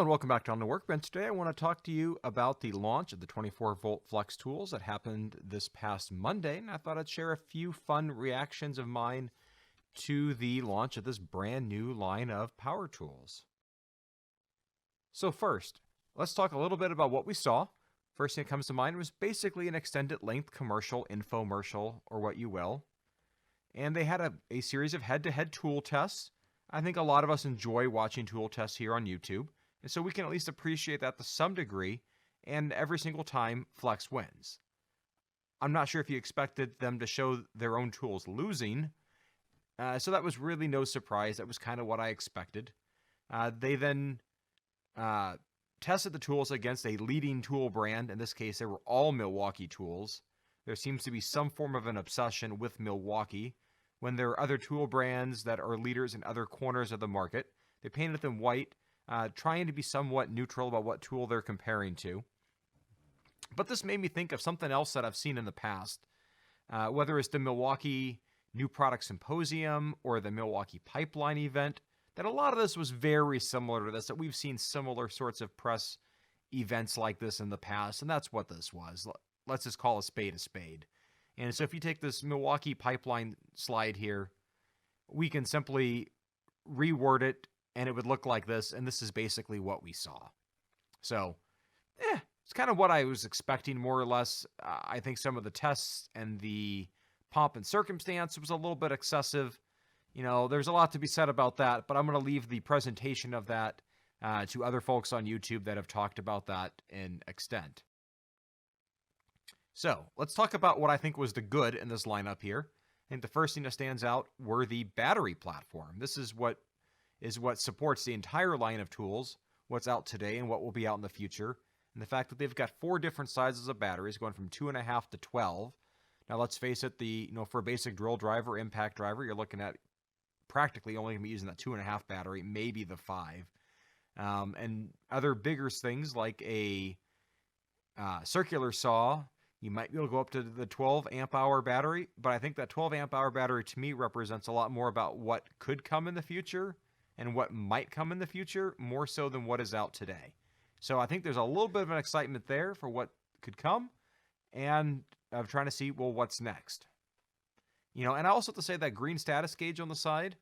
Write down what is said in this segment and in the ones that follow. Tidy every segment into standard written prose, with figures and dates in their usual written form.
Hello and welcome back to On the Workbench. Today I want to talk to you about the launch of the 24-volt flex tools that happened this past Monday, and I thought I'd share a few fun reactions of mine to the launch of this brand new line of power tools. So first, let's talk a little bit about what we saw. First thing that comes to mind was basically an extended length commercial, infomercial, or what you will. And they had a series of head-to-head tool tests. I think a lot of us enjoy watching tool tests here on YouTube. And so we can at least appreciate that to some degree, and every single time, Flex wins. I'm not sure if you expected them to show their own tools losing, so that was really no surprise. That was kind of what I expected. They then tested the tools against a leading tool brand. In this case, they were all Milwaukee tools. There seems to be some form of an obsession with Milwaukee. When there are other tool brands that are leaders in other corners of the market, they painted them white, trying to be somewhat neutral about what tool they're comparing to. But this made me think of something else that I've seen in the past, whether it's the Milwaukee New Product Symposium or the Milwaukee Pipeline event, that a lot of this was very similar to this, that we've seen similar sorts of press events like this in the past, and that's what this was. Let's just call a spade a spade. And so if you take this Milwaukee Pipeline slide here, we can simply reword it, and it would look like this, and this is basically what we saw. So, it's kind of what I was expecting, more or less. I think some of the tests and the pomp and circumstance was a little bit excessive. You know, there's a lot to be said about that, but I'm going to leave the presentation of that to other folks on YouTube that have talked about that in extent. So, let's talk about what I think was the good in this lineup here. I think the first thing that stands out were the battery platform. This is what supports the entire line of tools, what's out today and what will be out in the future. And the fact that they've got 4 different sizes of batteries, going from 2.5 to 12. Now, let's face it, for a basic drill driver, impact driver, you're looking at practically only going to be using that 2.5 battery, maybe the 5. And other bigger things like a circular saw, you might be able to go up to the 12 amp hour battery, but I think that 12 amp hour battery to me represents a lot more about what could come in the future and what might come in the future, more so than what is out today. So I think there's a little bit of an excitement there for what could come, and I'm trying to see, well, what's next? And I also have to say that green status gauge on the side,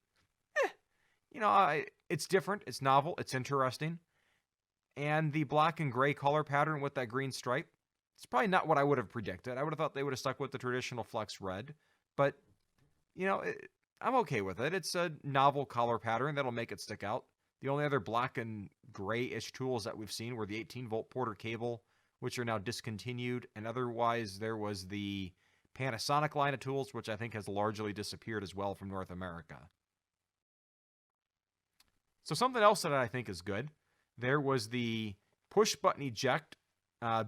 it's different, it's novel, it's interesting. And the black and gray color pattern with that green stripe, it's probably not what I would have predicted. I would have thought they would have stuck with the traditional flex red, but, I'm okay with it. It's a novel color pattern that'll make it stick out. The only other black and gray-ish tools that we've seen were the 18-volt Porter cable, which are now discontinued, and otherwise there was the Panasonic line of tools, which I think has largely disappeared as well from North America. So something else that I think is good, there was the push-button eject,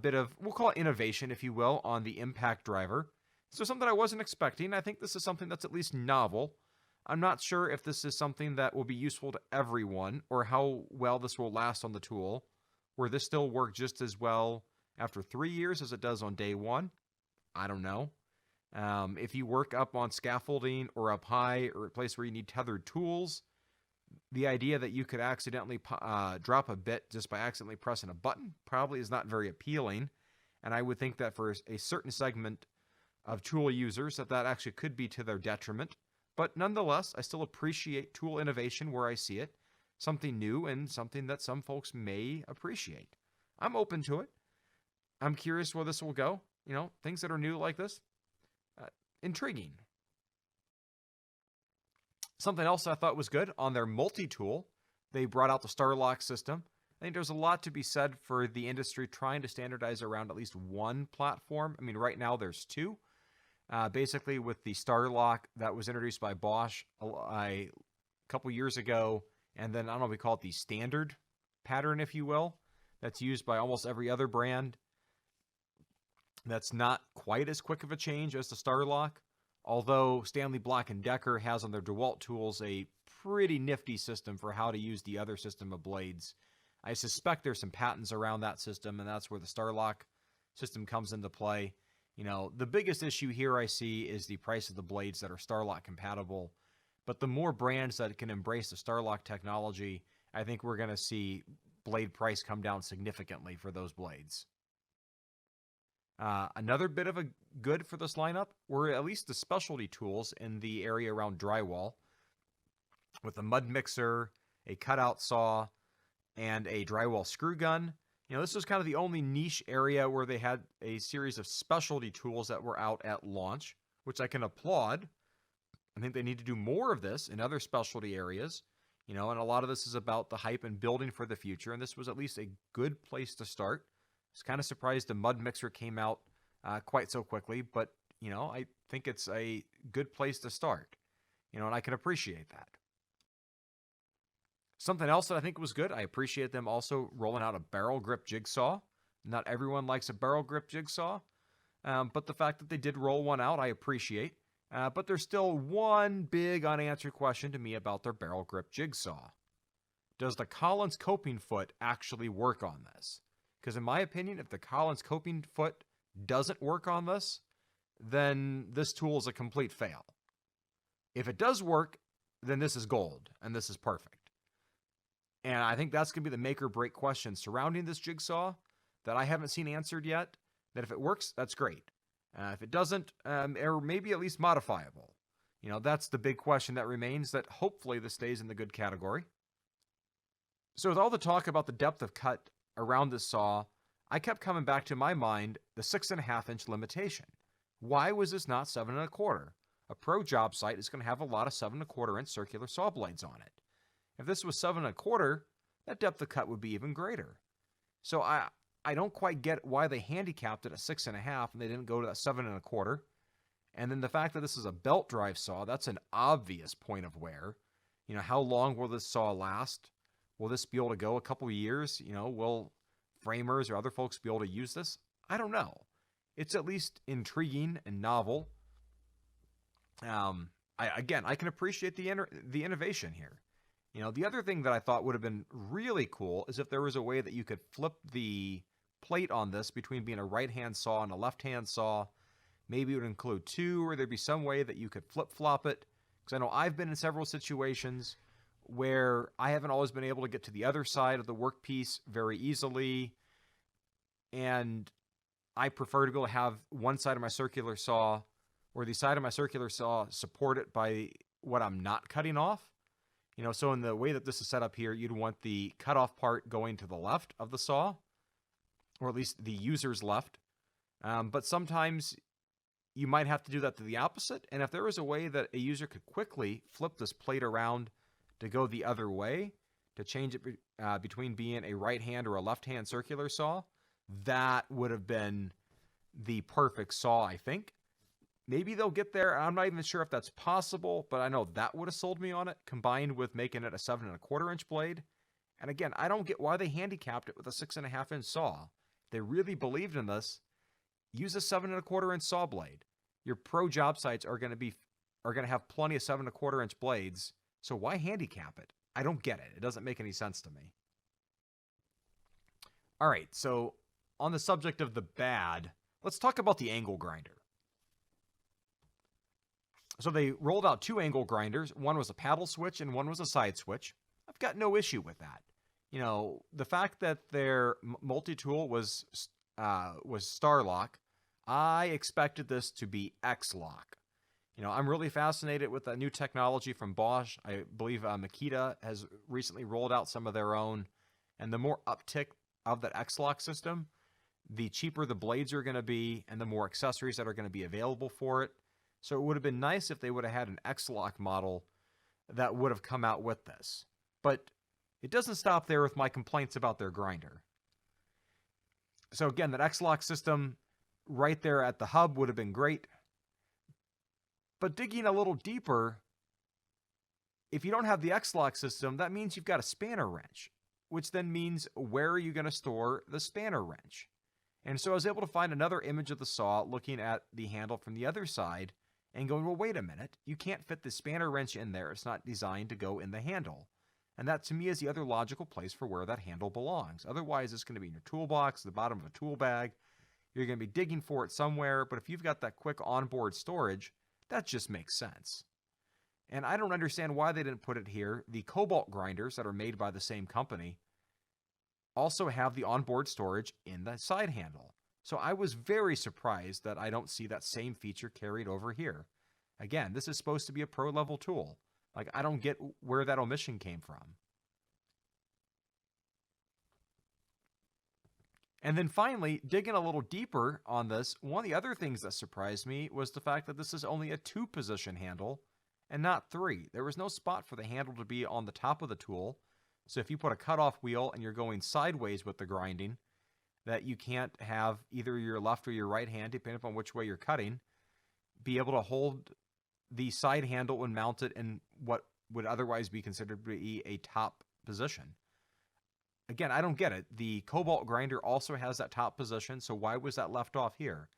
bit of, we'll call it innovation, if you will, on the impact driver. So something I wasn't expecting. I think this is something that's at least novel. I'm not sure if this is something that will be useful to everyone or how well this will last on the tool. Will this still work just as well after 3 years as it does on day 1? I don't know. If you work up on scaffolding or up high or a place where you need tethered tools, the idea that you could accidentally drop a bit just by accidentally pressing a button probably is not very appealing. And I would think that for a certain segment of tool users that actually could be to their detriment. But nonetheless, I still appreciate tool innovation where I see it. Something new and something that some folks may appreciate. I'm open to it. I'm curious where this will go. Things that are new like this. Intriguing. Something else I thought was good, on their multi-tool, they brought out the Starlock system. I think there's a lot to be said for the industry trying to standardize around at least one platform. I mean, right now there's 2. Basically, with the Starlock that was introduced by Bosch a couple years ago, and then I don't know if we call it the standard pattern, if you will, that's used by almost every other brand. That's not quite as quick of a change as the Starlock, although Stanley Black & Decker has on their DeWalt tools a pretty nifty system for how to use the other system of blades. I suspect there's some patents around that system, and that's where the Starlock system comes into play. The biggest issue here I see is the price of the blades that are Starlock compatible. But the more brands that can embrace the Starlock technology, I think we're going to see blade price come down significantly for those blades. Another bit of a good for this lineup were at least the specialty tools in the area around drywall, with a mud mixer, a cutout saw, and a drywall screw gun. This was kind of the only niche area where they had a series of specialty tools that were out at launch, which I can applaud. I think they need to do more of this in other specialty areas, and a lot of this is about the hype and building for the future, and this was at least a good place to start. I was kind of surprised the mud mixer came out quite so quickly, but, I think it's a good place to start, and I can appreciate that. Something else that I think was good, I appreciate them also rolling out a barrel grip jigsaw. Not everyone likes a barrel grip jigsaw, but the fact that they did roll one out, I appreciate. But there's still one big unanswered question to me about their barrel grip jigsaw. Does the Collins coping foot actually work on this? Because in my opinion, if the Collins coping foot doesn't work on this, then this tool is a complete fail. If it does work, then this is gold, and this is perfect. And I think that's going to be the make or break question surrounding this jigsaw that I haven't seen answered yet. That if it works, that's great. If it doesn't, or maybe at least modifiable. That's the big question that remains, that hopefully this stays in the good category. So with all the talk about the depth of cut around this saw, I kept coming back to my mind the 6.5 inch limitation. Why was this not 7 1/4? A pro job site is going to have a lot of 7 1/4 inch circular saw blades on it. If this was 7 1/4, that depth of cut would be even greater. So I don't quite get why they handicapped it at 6.5 and they didn't go to that 7 1/4. And then the fact that this is a belt drive saw, that's an obvious point of wear. How long will this saw last? Will this be able to go a couple of years? Will framers or other folks be able to use this? I don't know. It's at least intriguing and novel. I can appreciate the innovation here. The other thing that I thought would have been really cool is if there was a way that you could flip the plate on this between being a right-hand saw and a left-hand saw. Maybe it would include two, or there'd be some way that you could flip-flop it. Because I know I've been in several situations where I haven't always been able to get to the other side of the workpiece very easily. And I prefer to be able to have one side of my circular saw, or the side of my circular saw, supported by what I'm not cutting off. So in the way that this is set up here, you'd want the cutoff part going to the left of the saw, or at least the user's left. But sometimes you might have to do that to the opposite. And if there was a way that a user could quickly flip this plate around to go the other way, to change it between being a right-hand or a left-hand circular saw, that would have been the perfect saw, I think. Maybe they'll get there. I'm not even sure if that's possible, but I know that would have sold me on it, combined with making it a 7 1/4 inch blade. And again, I don't get why they handicapped it with a 6.5 inch saw. If they really believed in this, use a 7 1/4 inch saw blade. Your pro job sites are going to have plenty of 7 1/4 inch blades. So why handicap it? I don't get it. It doesn't make any sense to me. All right, so on the subject of the bad, let's talk about the angle grinder. So they rolled out two angle grinders. One was a paddle switch and one was a side switch. I've got no issue with that. The fact that their multi-tool was Starlock, I expected this to be X-Lock. I'm really fascinated with that new technology from Bosch. I believe Makita has recently rolled out some of their own. And the more uptick of that X-Lock system, the cheaper the blades are going to be and the more accessories that are going to be available for it. So it would have been nice if they would have had an X-Lock model that would have come out with this. But it doesn't stop there with my complaints about their grinder. So again, that X-Lock system right there at the hub would have been great. But digging a little deeper, if you don't have the X-Lock system, that means you've got a spanner wrench, which then means where are you going to store the spanner wrench? And so I was able to find another image of the saw looking at the handle from the other side and going, well, wait a minute. You can't fit the spanner wrench in there. It's not designed to go in the handle. And that, to me, is the other logical place for where that handle belongs. Otherwise, it's going to be in your toolbox, the bottom of a tool bag. You're going to be digging for it somewhere. But if you've got that quick onboard storage, that just makes sense. And I don't understand why they didn't put it here. The cobalt grinders that are made by the same company, also have the onboard storage in the side handle. So I was very surprised that I don't see that same feature carried over here. Again, this is supposed to be a pro level tool. Like, I don't get where that omission came from. And then finally, digging a little deeper on this, one of the other things that surprised me was the fact that this is only a 2-position handle and not 3. There was no spot for the handle to be on the top of the tool. So if you put a cutoff wheel and you're going sideways with the grinding, that you can't have either your left or your right hand, depending upon which way you're cutting, be able to hold the side handle and mount it in what would otherwise be considered to be a top position. Again, I don't get it. The Cobalt grinder also has that top position, so why was that left off here?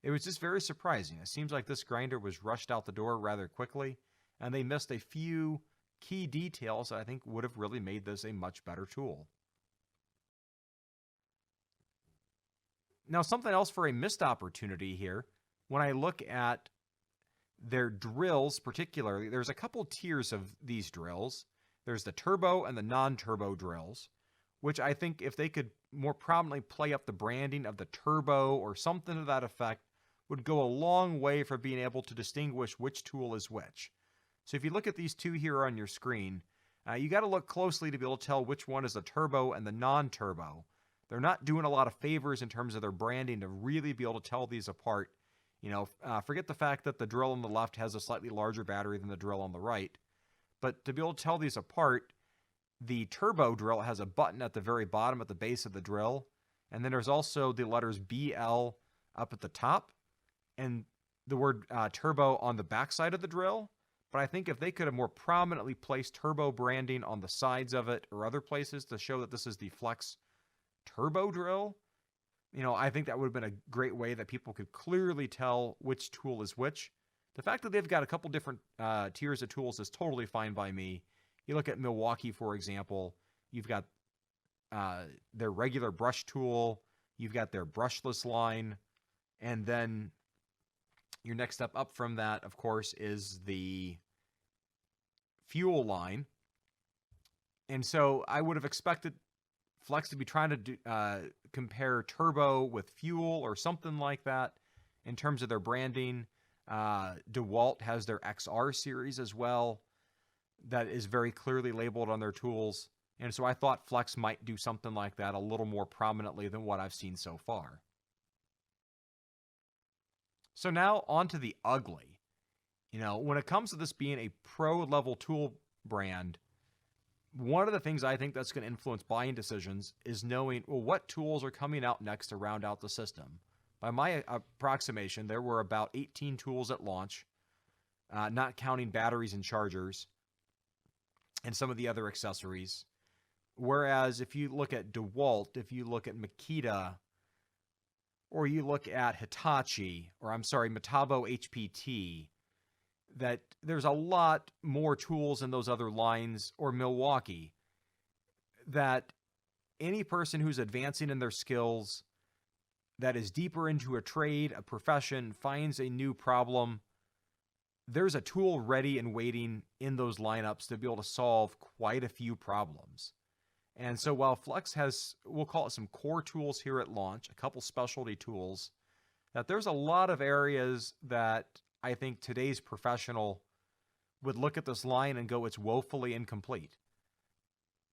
It was just very surprising. It seems like this grinder was rushed out the door rather quickly, and they missed a few key details that I think would have really made this a much better tool. Now, something else for a missed opportunity here, when I look at their drills particularly, there's a couple tiers of these drills. There's the turbo and the non-turbo drills, which I think if they could more prominently play up the branding of the turbo or something to that effect, would go a long way for being able to distinguish which tool is which. So if you look at these two here on your screen, you got to look closely to be able to tell which one is the turbo and the non-turbo. They're not doing a lot of favors in terms of their branding to really be able to tell these apart. You know, forget the fact that the drill on the left has a slightly larger battery than the drill on the right. But to be able to tell these apart, the turbo drill has a button at the very bottom at the base of the drill. And then there's also the letters BL up at the top and the word turbo on the backside of the drill. But I think if they could have more prominently placed turbo branding on the sides of it or other places to show that this is the Flex turbo drill, you know, I think that would have been a great way that people could clearly tell which tool is which. The fact that they've got a couple different tiers of tools is totally fine by me. You look at Milwaukee, for example, you've got their regular brush tool, you've got their brushless line, and then your next step up from that, of course, is the fuel line. And so I would have expected Flex to be trying to compare turbo with fuel or something like that in terms of their branding. DeWalt has their XR series as well that is very clearly labeled on their tools. And so I thought Flex might do something like that a little more prominently than what I've seen so far. So now on to the ugly. You know, when it comes to this being a pro-level tool brand, one of the things I think that's going to influence buying decisions is knowing, well, what tools are coming out next to round out the system. By my approximation, there were about 18 tools at launch, not counting batteries and chargers and some of the other accessories. Whereas if you look at DeWalt, if you look at Makita, or you look at Hitachi, or I'm sorry, Metabo HPT, that there's a lot more tools in those other lines, or Milwaukee, that any person who's advancing in their skills, that is deeper into a trade, a profession, finds a new problem, there's a tool ready and waiting in those lineups to be able to solve quite a few problems. And so while Flex has, we'll call it some core tools here at launch, a couple specialty tools, that there's a lot of areas that I think today's professional would look at this line and go, it's woefully incomplete.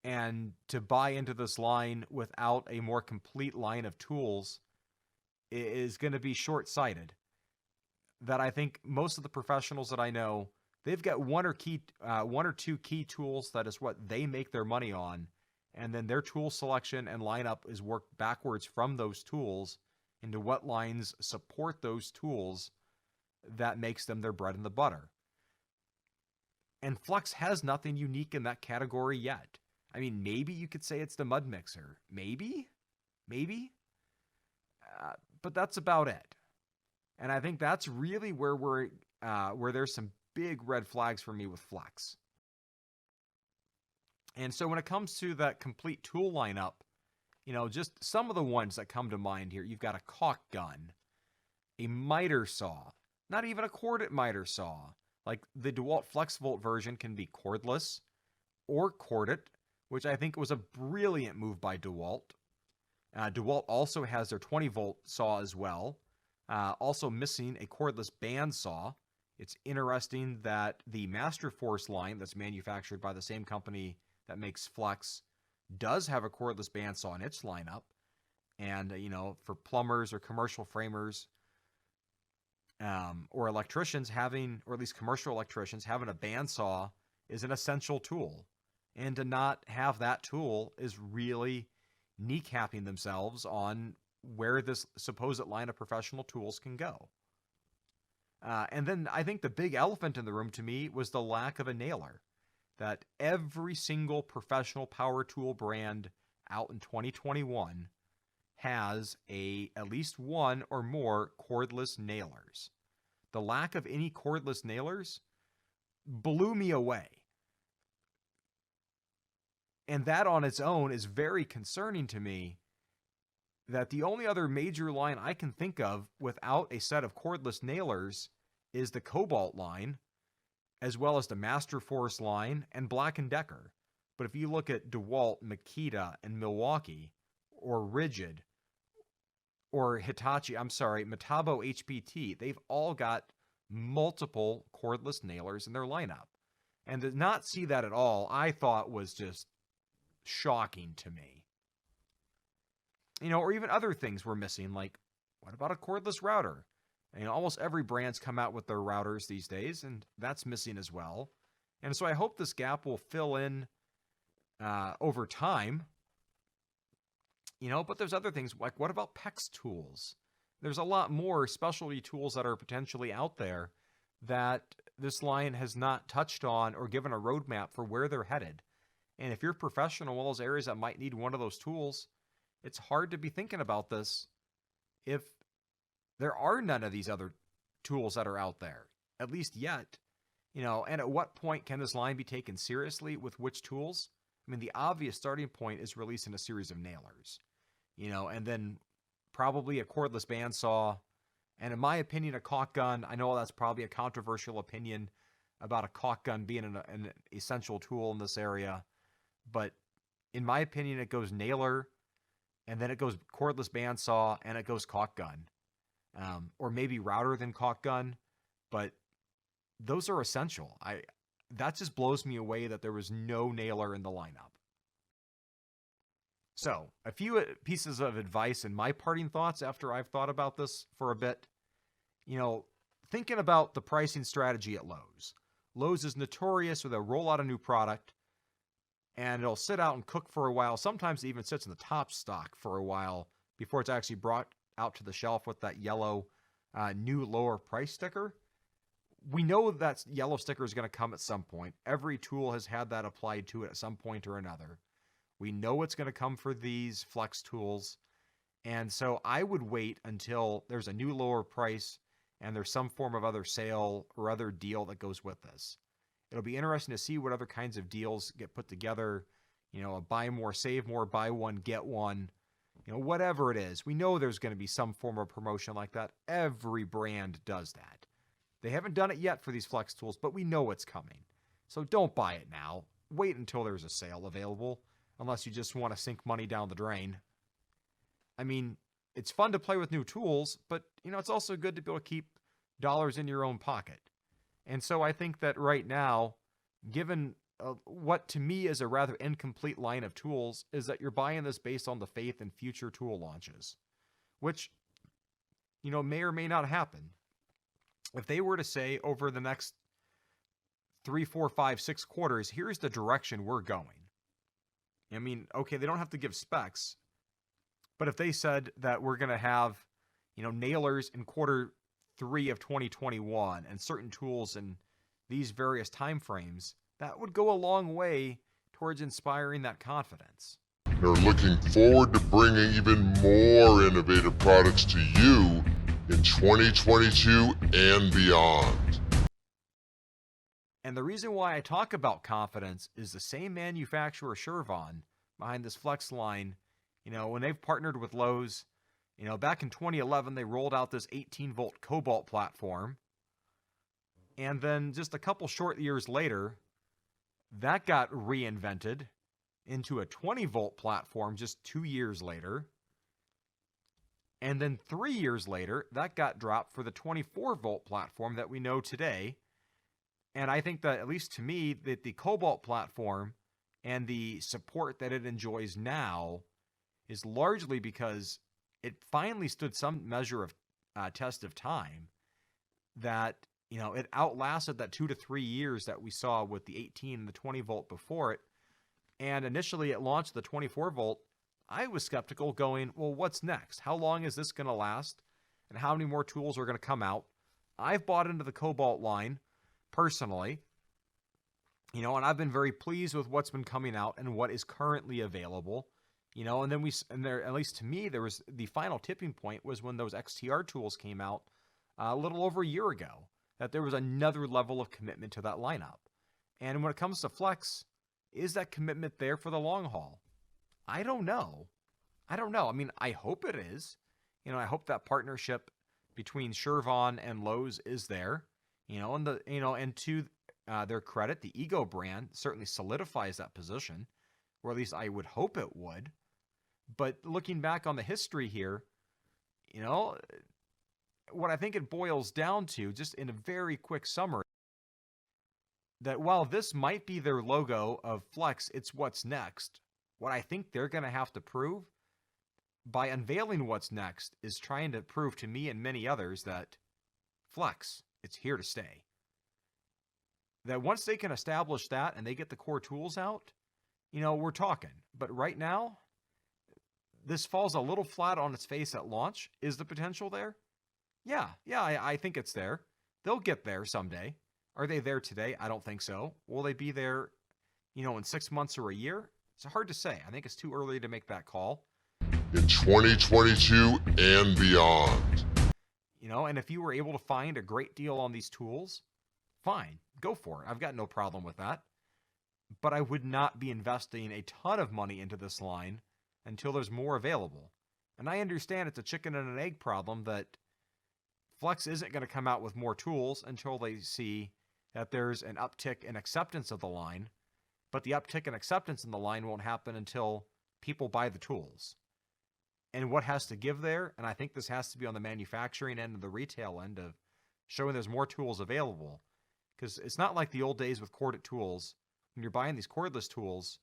And to buy into this line without a more complete line of tools is going to be short-sighted. That I think most of the professionals that I know, they've got one or two key tools that is what they make their money on. And then their tool selection and lineup is worked backwards from those tools into what lines support those tools that makes them their bread and the butter. And Flex has nothing unique in that category yet. I mean, maybe you could say it's the mud mixer. Maybe. But that's about it. And I think that's really where where there's some big red flags for me with Flex. And so when it comes to that complete tool lineup, you know, just some of the ones that come to mind here, you've got a caulk gun, a miter saw, not even a corded miter saw. Like the DeWalt FlexVolt version can be cordless or corded, which I think was a brilliant move by DeWalt. DeWalt also has their 20-volt saw as well, also missing a cordless bandsaw. It's interesting that the Masterforce line that's manufactured by the same company that makes Flex does have a cordless bandsaw in its lineup. And, for plumbers or commercial framers or electricians or at least commercial electricians, having a bandsaw is an essential tool. And to not have that tool is really kneecapping themselves on where this supposed line of professional tools can go. And then I think the big elephant in the room to me was the lack of a nailer. That every single professional power tool brand out in 2021 has at least one or more cordless nailers. The lack of any cordless nailers blew me away. And that on its own is very concerning to me, that the only other major line I can think of without a set of cordless nailers is the Cobalt line, as well as the Masterforce line and Black & Decker. But if you look at DeWalt, Makita, and Milwaukee, or Rigid, or Metabo HPT, they've all got multiple cordless nailers in their lineup. And to not see that at all, I thought was just shocking to me. Or even other things we're missing, like, what about a cordless router? Almost every brand's come out with their routers these days, and that's missing as well. And so I hope this gap will fill in over time. But there's other things, like what about PEX tools? There's a lot more specialty tools that are potentially out there that this line has not touched on or given a roadmap for where they're headed. And if you're professional in one of those areas that might need one of those tools, it's hard to be thinking about this if there are none of these other tools that are out there, at least yet. And at what point can this line be taken seriously with which tools? The obvious starting point is releasing a series of nailers, and then probably a cordless bandsaw, and in my opinion, a caulk gun. I know that's probably a controversial opinion about a caulk gun being an essential tool in this area, but in my opinion, it goes nailer, and then it goes cordless bandsaw, and it goes caulk gun. Or maybe router than caulk gun, but those are essential. That just blows me away that there was no nailer in the lineup. So, a few pieces of advice and my parting thoughts after I've thought about this for a bit. Thinking about the pricing strategy at Lowe's. Lowe's is notorious with a roll out a new product, and it'll sit out and cook for a while. Sometimes it even sits in the top stock for a while before it's actually brought out to the shelf with that yellow new lower price sticker. We know that yellow sticker is going to come at some point. Every tool has had that applied to it at some point or another. We know it's going to come for these Flex tools. And so I would wait until there's a new lower price and there's some form of other sale or other deal that goes with this. It'll be interesting to see what other kinds of deals get put together. A buy more, save more, buy one, get one. Whatever it is, we know there's going to be some form of promotion like that. Every brand does that. They haven't done it yet for these Flex tools, but we know it's coming. So don't buy it now. Wait until there's a sale available, unless you just want to sink money down the drain. It's fun to play with new tools, but, it's also good to be able to keep dollars in your own pocket. And so I think that right now, given what to me is a rather incomplete line of tools, is that you're buying this based on the faith in future tool launches, which, may or may not happen. If they were to say over the next 3, 4, 5, 6 quarters, here's the direction we're going. Okay, they don't have to give specs, but if they said that we're going to have, nailers in quarter 3 of 2021 and certain tools in these various time frames, that would go a long way towards inspiring that confidence. They're looking forward to bringing even more innovative products to you in 2022 and beyond. And the reason why I talk about confidence is the same manufacturer, Shervon, behind this Flex line. When they've partnered with Lowe's, back in 2011, they rolled out this 18-volt Cobalt platform. And then just a couple short years later, that got reinvented into a 20-volt platform just 2 years later. And then 3 years later, that got dropped for the 24-volt platform that we know today. And I think that, at least to me, that the Cobalt platform and the support that it enjoys now is largely because it finally stood some measure of test of time, that, you know, it outlasted that 2 to 3 years that we saw with the 18 and the 20 volt before it. And initially it launched the 24 volt. I was skeptical, going, well, what's next? How long is this going to last? And how many more tools are going to come out? I've bought into the Cobalt line personally, you know, and I've been very pleased with what's been coming out and what is currently available, you know. And then there, at least to me, there was the final tipping point was when those XTR tools came out a little over a year ago, that there was another level of commitment to that lineup. And when it comes to Flex, is that commitment there for the long haul? I don't know. I mean, I hope it is. You know, I hope that partnership between Shervon and Lowe's is there. You know, and to their credit, the Ego brand certainly solidifies that position, or at least I would hope it would. But looking back on the history here, you know, what I think it boils down to, just in a very quick summary, that while this might be their logo of Flex, it's what's next. What I think they're going to have to prove by unveiling what's next is trying to prove to me and many others that Flex, it's here to stay. That once they can establish that and they get the core tools out, you know, we're talking. But right now, this falls a little flat on its face at launch. Is the potential there? Yeah, I think it's there. They'll get there someday. Are they there today? I don't think so. Will they be there, you know, in 6 months or a year? It's hard to say. I think it's too early to make that call. In 2022 and beyond. You know, and if you were able to find a great deal on these tools, fine, go for it. I've got no problem with that. But I would not be investing a ton of money into this line until there's more available. And I understand it's a chicken and an egg problem, that Flex isn't going to come out with more tools until they see that there's an uptick in acceptance of the line. But the uptick in acceptance in the line won't happen until people buy the tools. And what has to give there, and I think this has to be on the manufacturing end and the retail end of showing there's more tools available. Because it's not like the old days with corded tools. When you're buying these cordless tools,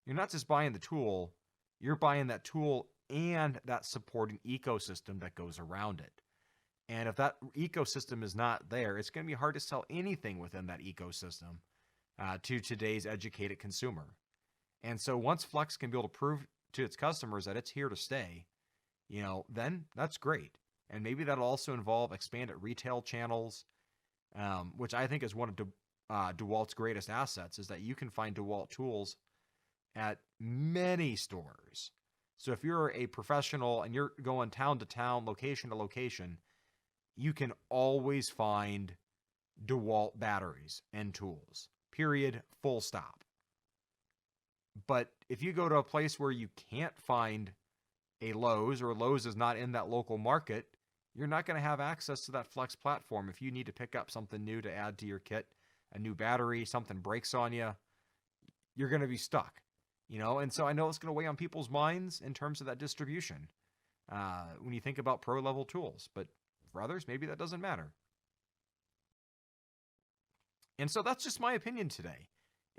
you're not just buying the tool, you're buying that tool and that supporting ecosystem that goes around it. And if that ecosystem is not there, it's going to be hard to sell anything within that ecosystem to today's educated consumer. And so once Flex can be able to prove to its customers that it's here to stay, you know, then that's great. And maybe that'll also involve expanded retail channels, which I think is one of DeWalt's greatest assets, is that you can find DeWalt tools at many stores. So if you're a professional and you're going town to town, location to location, you can always find DeWalt batteries and tools. Period. Full stop. But if you go to a place where you can't find a Lowe's, or Lowe's is not in that local market, you're not going to have access to that Flex platform. If you need to pick up something new to add to your kit, a new battery, something breaks on you, you're going to be stuck. You know, and so I know it's going to weigh on people's minds in terms of that distribution when you think about pro level tools. But for others, maybe that doesn't matter. And so that's just my opinion today.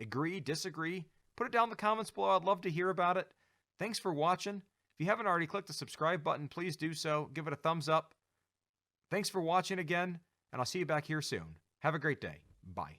Agree, disagree, put it down in the comments below. I'd love to hear about it. Thanks for watching. If you haven't already clicked the subscribe button, please do so. Give it a thumbs up. Thanks for watching again, and I'll see you back here soon. Have a great day. Bye.